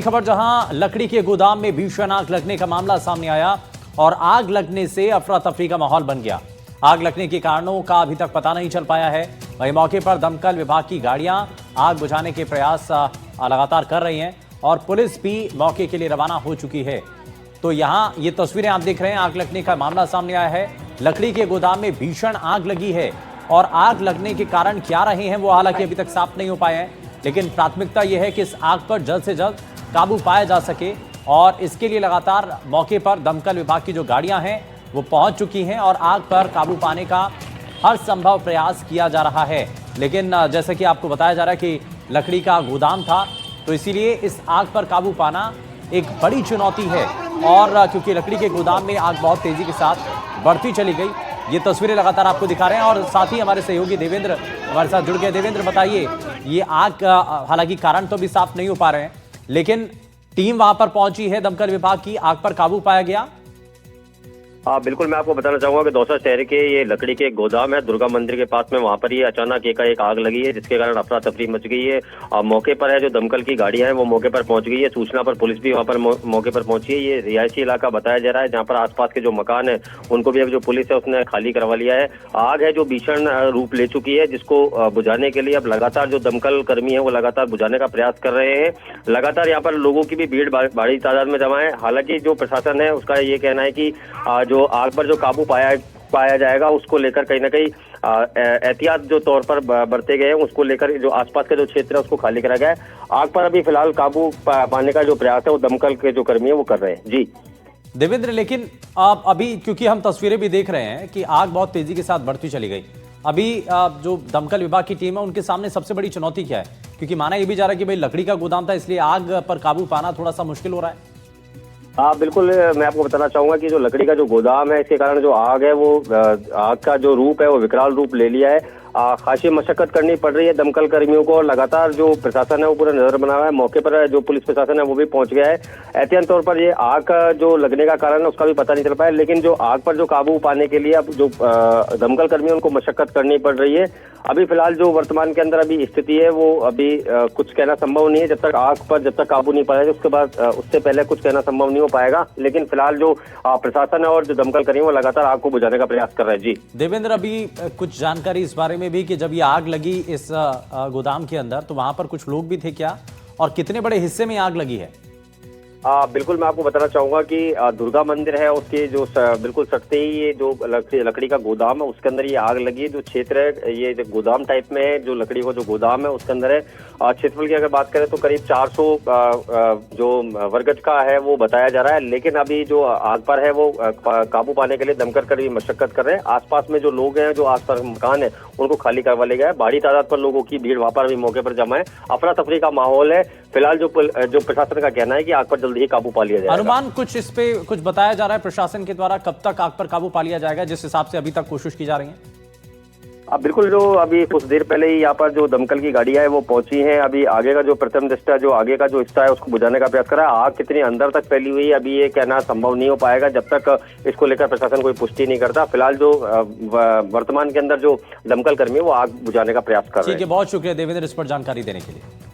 खबर जहां लकड़ी के गोदाम में भीषण आग लगने का मामला सामने आया और आग लगने से अफरा तफरी का माहौल बन गया। आग लगने के कारणों का अभी तक पता नहीं चल पाया है। वहीं मौके पर दमकल विभाग की गाड़ियां आग बुझाने के प्रयास लगातार कर रही हैं और पुलिस भी मौके के लिए रवाना हो चुकी है। तो यहां ये तस्वीरें आप देख रहे हैं, आग लगने का मामला सामने आया है। लकड़ी के गोदाम में भीषण आग लगी है और आग लगने के कारण क्या रहे हैं वो हालांकि अभी तक साफ नहीं हो पाए हैं, लेकिन प्राथमिकता यह है कि इस आग पर जल्द से जल्द काबू पाया जा सके और इसके लिए लगातार मौके पर दमकल विभाग की जो गाड़ियां हैं वो पहुंच चुकी हैं और आग पर काबू पाने का हर संभव प्रयास किया जा रहा है। लेकिन जैसे कि आपको बताया जा रहा है कि लकड़ी का गोदाम था, तो इसीलिए इस आग पर काबू पाना एक बड़ी चुनौती है और क्योंकि लकड़ी के गोदाम में आग बहुत तेजी के साथ बढ़ती चली गई। ये तस्वीरें लगातार आपको दिखा रहे हैं और साथ ही हमारे सहयोगी देवेंद्र हमारे साथ जुड़ गए। देवेंद्र, बताइए, ये आग हालांकि कारण तो अभी साफ नहीं हो पा रहे हैं, लेकिन टीम वहां पर पहुंची है दमकल विभाग की, आग पर काबू पाया गया। हाँ बिल्कुल, मैं आपको बताना चाहूंगा कि दौसा शहर के ये लकड़ी के गोदाम है दुर्गा मंदिर के पास में, वहां पर ये अचानक एक आग लगी है जिसके कारण अफरा तफरी मच गई है। मौके पर है जो दमकल की गाड़ियां हैं वो मौके पर पहुंच गई है। सूचना पर पुलिस भी वहां पर मौके पर पहुंची है। ये रिहायशी इलाका बताया जा रहा है जहाँ पर आसपास के जो मकान है उनको भी अब जो पुलिस है उसने खाली करवा लिया है। आग है जो भीषण रूप ले चुकी है, जिसको बुझाने के लिए अब लगातार जो दमकल कर्मी है वो लगातार बुझाने का प्रयास कर रहे हैं। लगातार यहाँ पर लोगों की भी भीड़ बड़ी तादाद में जमा है। हालांकि जो प्रशासन है उसका ये कहना है कि जो आग पर जो काबू पाया जाएगा उसको लेकर कहीं ना कहीं एहतियात जो तौर पर बरते गए हैं उसको लेकर जो आसपास का जो क्षेत्र है उसको खाली करा गया है। आग पर अभी फिलहाल काबू पाने का जो प्रयास है वो दमकल के जो कर्मी है वो कर रहे हैं। जी देवेंद्र, लेकिन आप अभी क्योंकि हम तस्वीरें भी देख रहे हैं कि आग बहुत तेजी के साथ बढ़ती चली गई, अभी जो दमकल विभाग की टीम है उनके सामने सबसे बड़ी चुनौती क्या है? क्योंकि माना यह भी जा रहा है कि भाई लकड़ी का गोदाम था इसलिए आग पर काबू पाना थोड़ा सा मुश्किल हो रहा है। हाँ बिल्कुल, मैं आपको बताना चाहूंगा कि जो लकड़ी का जो गोदाम है इसके कारण जो आग है वो आग का जो रूप है वो विकराल रूप ले लिया है। खासी मशक्कत करनी पड़ रही है दमकल कर्मियों को और लगातार जो प्रशासन है वो पूरा नजर बना हुआ है। मौके पर जो पुलिस प्रशासन है वो भी पहुंच गया है। एहतियात तौर पर ये आग का जो लगने का कारण है उसका भी पता नहीं चल पाया, लेकिन जो आग पर जो काबू पाने के लिए अब जो दमकल कर्मियों उनको मशक्कत करनी पड़ रही है। अभी फिलहाल जो वर्तमान के अंदर अभी स्थिति है वो अभी कुछ कहना संभव नहीं है। जब तक आग पर जब तक काबू नहीं पाएगा उसके बाद उससे पहले कुछ कहना संभव नहीं हो पाएगा। लेकिन फिलहाल जो प्रशासन है और जो दमकल कर्मी वो लगातार आग को बुझाने का प्रयास कर रहे हैं। जी देवेंद्र, अभी कुछ जानकारी इस बारे में भी कि जब ये आग लगी इस गोदाम के अंदर तो वहां पर कुछ लोग भी थे क्या और कितने बड़े हिस्से में आग लगी है? बिल्कुल, मैं आपको बताना चाहूंगा कि दुर्गा मंदिर है उसके जो बिल्कुल सटते ही ये जो लकड़ी का गोदाम है उसके अंदर ये आग लगी है। जो क्षेत्र है ये जो गोदाम टाइप में है, जो लकड़ी का जो गोदाम है उसके अंदर है। क्षेत्रफल की अगर बात करें तो करीब 400 जो वर्गज का है वो बताया जा रहा है। लेकिन अभी जो आग पर है वो काबू पाने के लिए दमकल कर्मी मशक्कत कर रहे हैं। आसपास में जो लोग हैं, जो आसपास मकान है उनको खाली करवा लिया गया है। बड़ी तादाद पर लोगों की भीड़ वहां पर भी मौके पर जमा है। अफरा तफरी का माहौल है। फिलहाल जो प्रशासन का कहना है कि आग पर जल्दी ही काबू पा लिया जाएगा। अनुमान कुछ इस पे कुछ बताया जा रहा है प्रशासन के द्वारा कब तक आग पर काबू पा लिया जाएगा, जिस हिसाब से अभी तक कोशिश की जा रही है? बिल्कुल, जो अभी कुछ देर पहले ही यहाँ पर जो दमकल की गाड़ियां है वो पहुंची हैं। अभी आगे का जो प्रथम दृष्टा जो आगे का जो हिस्सा है उसको बुझाने का प्रयास कर रहा है। आग कितनी अंदर तक फैली हुई है अभी ये कहना संभव नहीं हो पाएगा जब तक इसको लेकर प्रशासन कोई पुष्टि नहीं करता। फिलहाल जो वर्तमान के अंदर जो दमकल कर्मी है वो आग बुझाने का प्रयास कर रहे हैं। ठीक है, बहुत शुक्रिया देवेंद्र इस पर जानकारी देने के लिए।